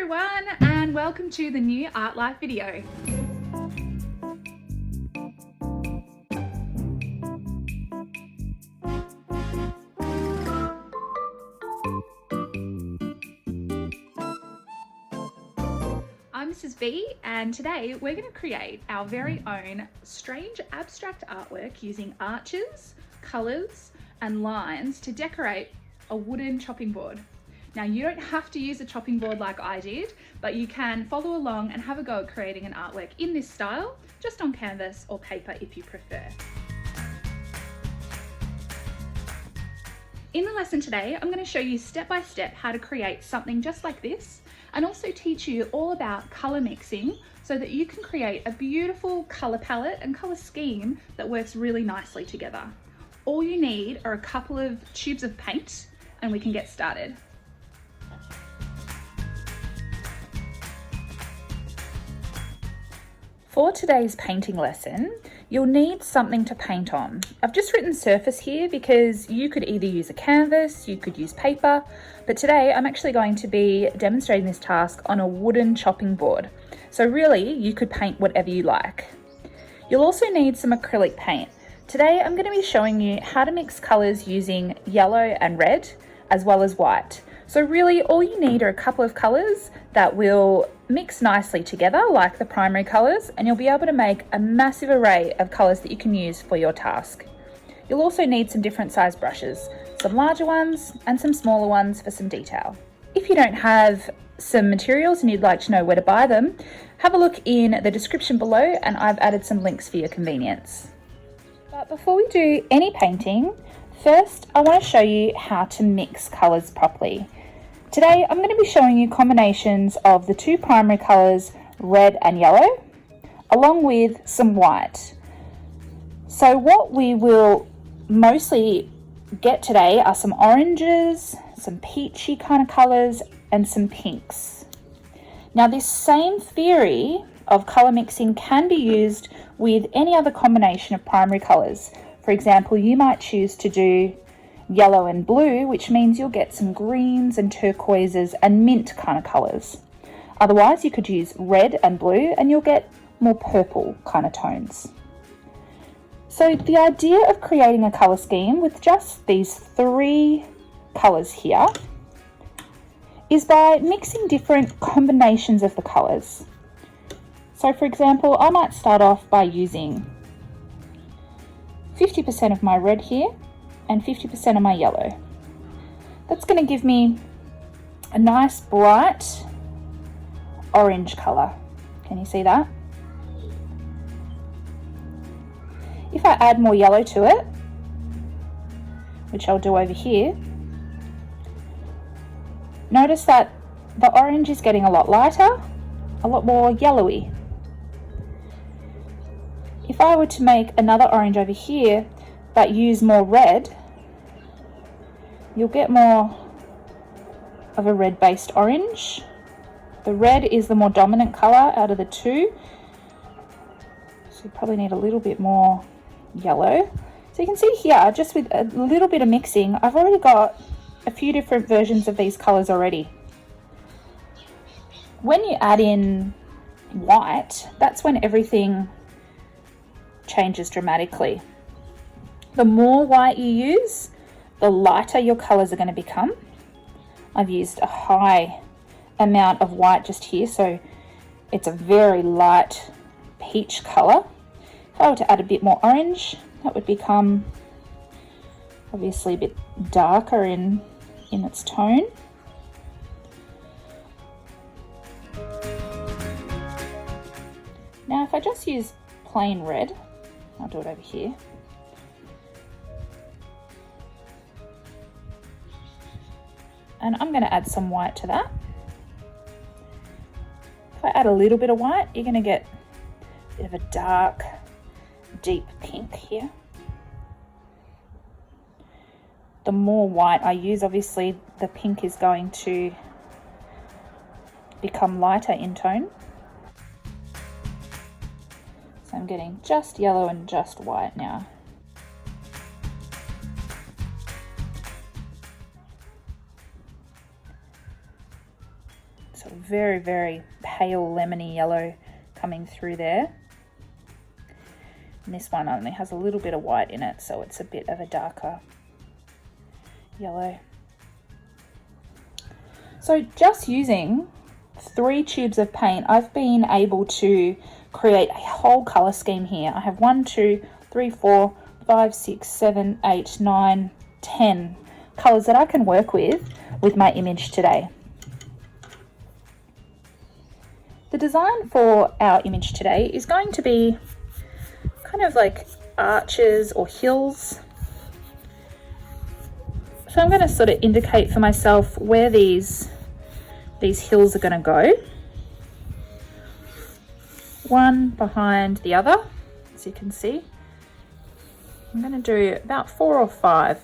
everyone, and welcome to the new Artlife video. I'm Mrs. B, and today we're going to create our very own strange abstract artwork using arches, colours and lines to decorate a wooden chopping board. Now, you don't have to use a chopping board like I did, but you can follow along and have a go at creating an artwork in this style, just on canvas or paper if you prefer. In the lesson today, I'm going to show you step by step how to create something just like this, and also teach you all about colour mixing so that you can create a beautiful colour palette and colour scheme that works really nicely together. All you need are a couple of tubes of paint and we can get started. For today's painting lesson, you'll need something to paint on. I've just written surface here because you could either use a canvas, you could use paper, but today I'm actually going to be demonstrating this task on a wooden chopping board. So really, you could paint whatever you like. You'll also need some acrylic paint. Today I'm going to be showing you how to mix colours using yellow and red, as well as white. So really all you need are a couple of colours that will mix nicely together like the primary colours, and you'll be able to make a massive array of colours that you can use for your task. You'll also need some different size brushes, some larger ones and some smaller ones for some detail. If you don't have some materials and you'd like to know where to buy them, have a look in the description below and I've added some links for your convenience. But before we do any painting, first I want to show you how to mix colours properly. Today I'm going to be showing you combinations of the two primary colours, red and yellow, along with some white. So what we will mostly get today are some oranges, some peachy kind of colours and some pinks. Now this same theory of colour mixing can be used with any other combination of primary colours. For example, you might choose to do yellow and blue, which means you'll get some greens and turquoises and mint kind of colours. Otherwise, you could use red and blue and you'll get more purple kind of tones. So the idea of creating a colour scheme with just these three colours here is by mixing different combinations of the colours. So for example, I might start off by using 50% of my red here and 50% of my yellow. That's going to give me a nice bright orange colour. Can you see that? If I add more yellow to it, which I'll do over here, notice that the orange is getting a lot lighter, a lot more yellowy. If I were to make another orange over here, but use more red, you'll get more of a red-based orange. The red is the more dominant colour out of the two, so you probably need a little bit more yellow. So you can see here, just with a little bit of mixing, I've already got a few different versions of these colours already. When you add in white, that's when everything changes dramatically. The more white you use, the lighter your colours are going to become. I've used a high amount of white just here, so it's a very light peach colour. If I were to add a bit more orange, that would become obviously a bit darker in its tone. Now if I just use plain red, I'll do it over here. And I'm going to add some white to that. If I add a little bit of white, you're going to get a bit of a dark, deep pink here. The more white I use, obviously, the pink is going to become lighter in tone. So I'm getting just yellow and just white now. So very, very pale lemony yellow coming through there. And this one only has a little bit of white in it, so it's a bit of a darker yellow. So just using 3 tubes of paint, I've been able to create a whole colour scheme here. I have 1, 2, 3, 4, 5, 6, 7, 8, 9, 10 colours that I can work with my image today. The design for our image today is going to be kind of like arches or hills. So I'm going to sort of indicate for myself where these hills are going to go. One behind the other, as you can see. I'm going to do about 4 or 5.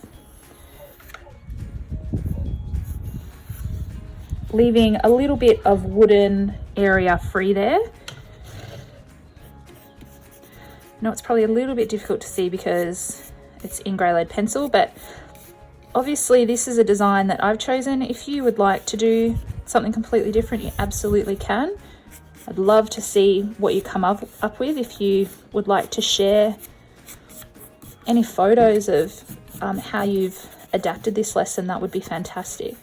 Leaving a little bit of wooden area free there. Now it's probably a little bit difficult to see because it's in grey lead pencil, but obviously this is a design that I've chosen. If you would like to do something completely different, you absolutely can. I'd love to see what you come up with. If you would like to share any photos of how you've adapted this lesson, that would be fantastic.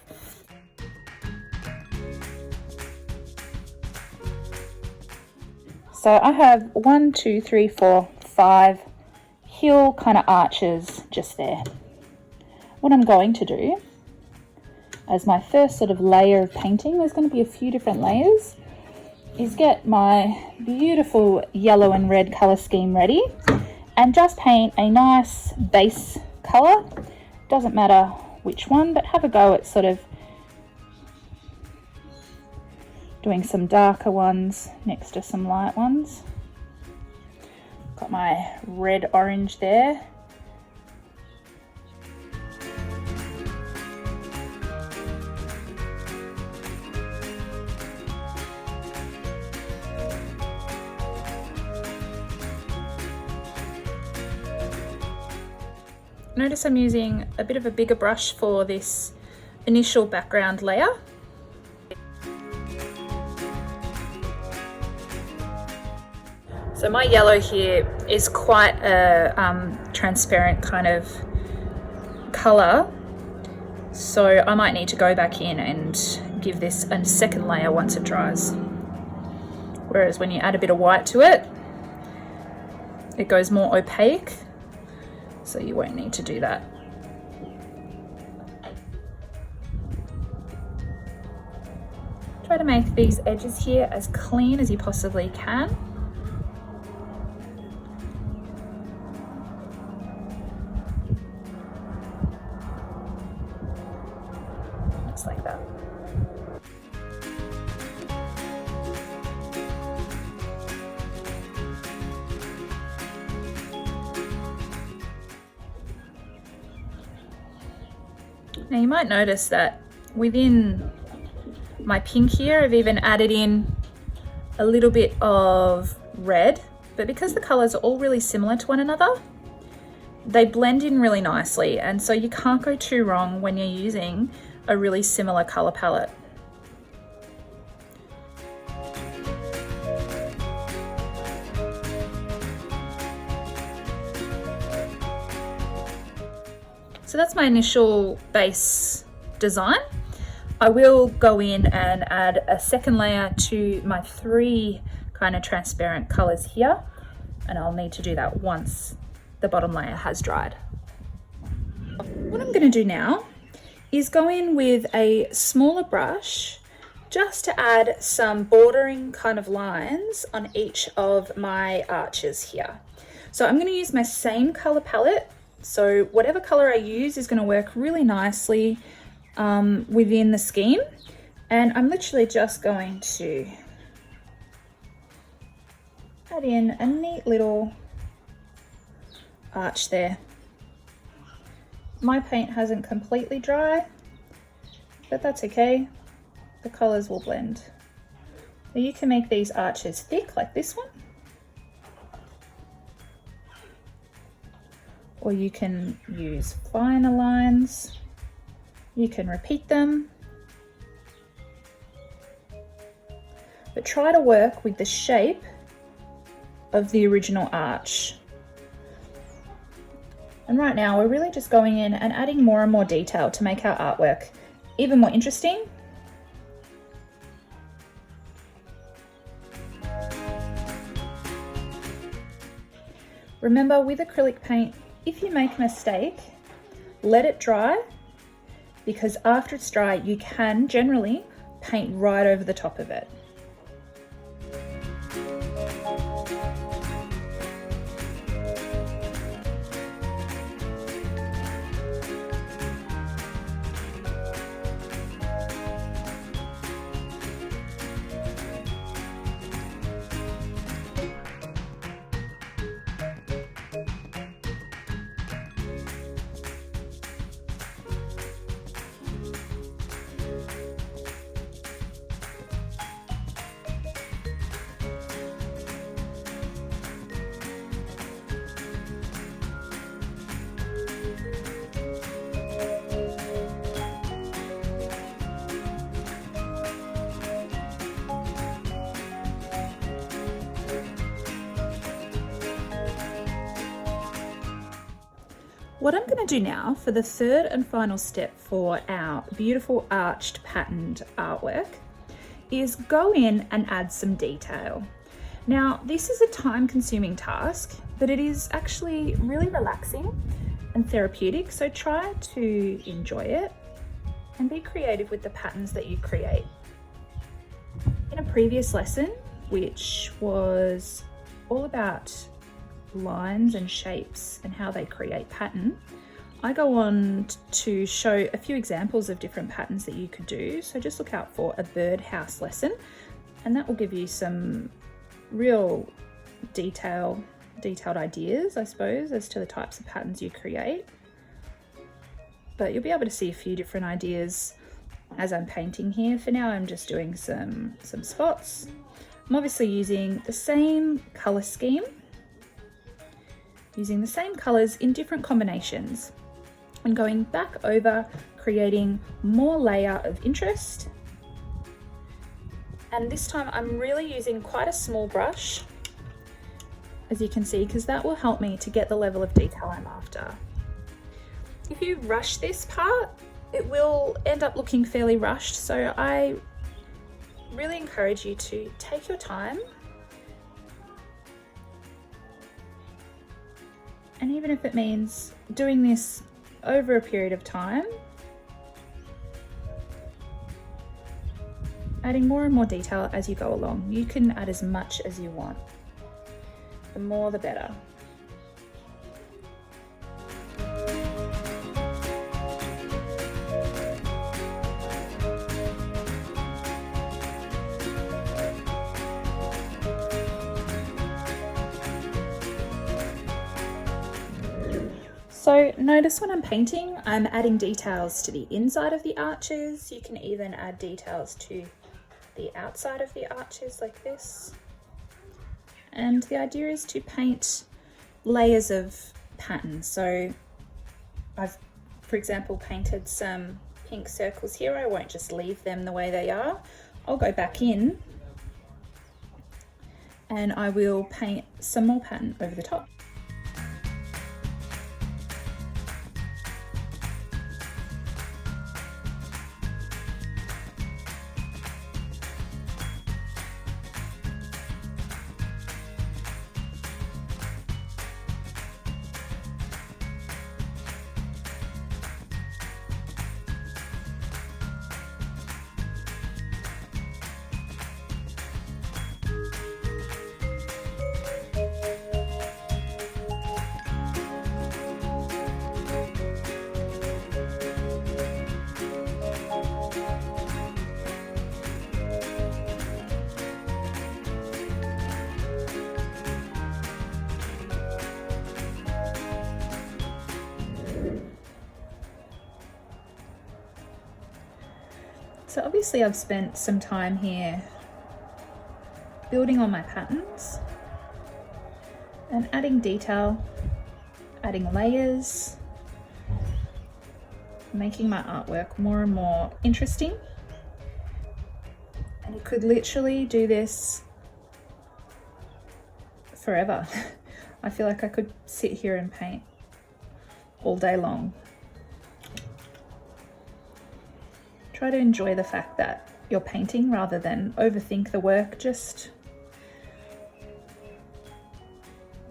So I have 1, 2, 3, 4, 5 hill kind of arches just there. What I'm going to do as my first sort of layer of painting, there's going to be a few different layers, is get my beautiful yellow and red colour scheme ready and just paint a nice base colour. Doesn't matter which one, but have a go at sort of doing some darker ones next to some light ones. Got my red orange there. Notice I'm using a bit of a bigger brush for this initial background layer. So my yellow here is quite a transparent kind of colour, so I might need to go back in and give this a second layer once it dries. Whereas when you add a bit of white to it, it goes more opaque, so you won't need to do that. Try to make these edges here as clean as you possibly can. Just like that. Now you might notice that within my pink here, I've even added in a little bit of red, but because the colors are all really similar to one another, they blend in really nicely, and so you can't go too wrong when you're using a really similar color palette. So that's my initial base design. I will go in and add a second layer to my 3 kind of transparent colors here, and I'll need to do that once the bottom layer has dried. What I'm going to do now is go in with a smaller brush just to add some bordering kind of lines on each of my arches here. So I'm going to use my same color palette, so whatever color I use is going to work really nicely within the scheme, and I'm literally just going to add in a neat little arch there. My paint hasn't completely dry, but that's okay, the colors will blend. So you can make these arches thick like this one, or you can use finer lines. You can repeat them. but try to work with the shape of the original arch. And right now we're really just going in and adding more and more detail to make our artwork even more interesting. Remember, with acrylic paint, if you make a mistake, let it dry, because after it's dry, you can generally paint right over the top of it. What I'm going to do now for the third and final step for our beautiful arched patterned artwork is go in and add some detail. Now, this is a time-consuming task, but it is actually really relaxing and therapeutic, so try to enjoy it and be creative with the patterns that you create. In a previous lesson, which was all about lines and shapes and how they create pattern, I go on to show a few examples of different patterns that you could do. So just look out for a birdhouse lesson, and that will give you some real detailed ideas, I suppose, as to the types of patterns you create. But you'll be able to see a few different ideas as I'm painting here. For now, I'm just doing some spots. I'm obviously using the same color scheme, using the same colors in different combinations, and going back over, creating more layer of interest. And this time I'm really using quite a small brush, as you can see, because that will help me to get the level of detail I'm after. If you rush this part, it will end up looking fairly rushed, so I really encourage you to take your time. And even if it means doing this over a period of time, adding more and more detail as you go along. You can add as much as you want. The more the better. So notice when I'm painting, I'm adding details to the inside of the arches. You can even add details to the outside of the arches like this. And the idea is to paint layers of patterns. So I've, for example, painted some pink circles here. I won't just leave them the way they are. I'll go back in and I will paint some more pattern over the top. So obviously I've spent some time here building on my patterns and adding detail, adding layers, making my artwork more and more interesting And you could literally do this forever. I feel like I could sit here and paint all day long. Try to enjoy the fact that you're painting rather than overthink the work. Just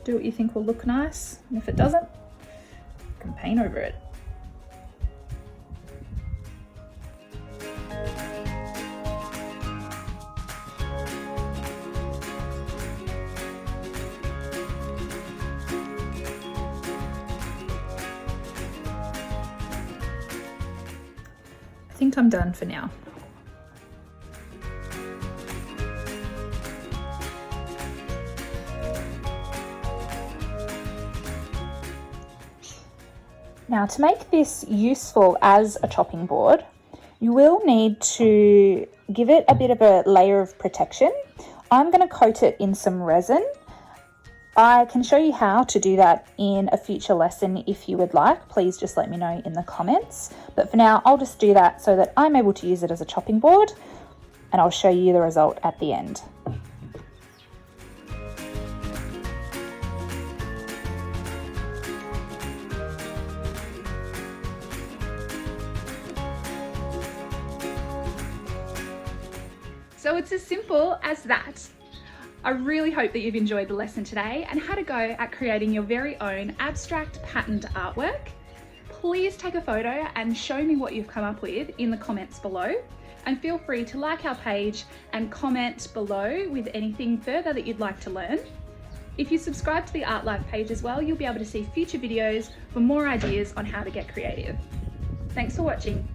do what you think will look nice, and if it doesn't, you can paint over it. I think I'm done for now. Now, to make this useful as a chopping board, you will need to give it a bit of a layer of protection. I'm going to coat it in some resin. I can show you how to do that in a future lesson if you would like. Please just let me know in the comments. But for now, I'll just do that so that I'm able to use it as a chopping board, and I'll show you the result at the end. So it's as simple as that. I really hope that you've enjoyed the lesson today and had a go at creating your very own abstract patterned artwork. Please take a photo and show me what you've come up with in the comments below, and feel free to like our page and comment below with anything further that you'd like to learn. If you subscribe to the Artlife page as well, you'll be able to see future videos for more ideas on how to get creative. Thanks for watching.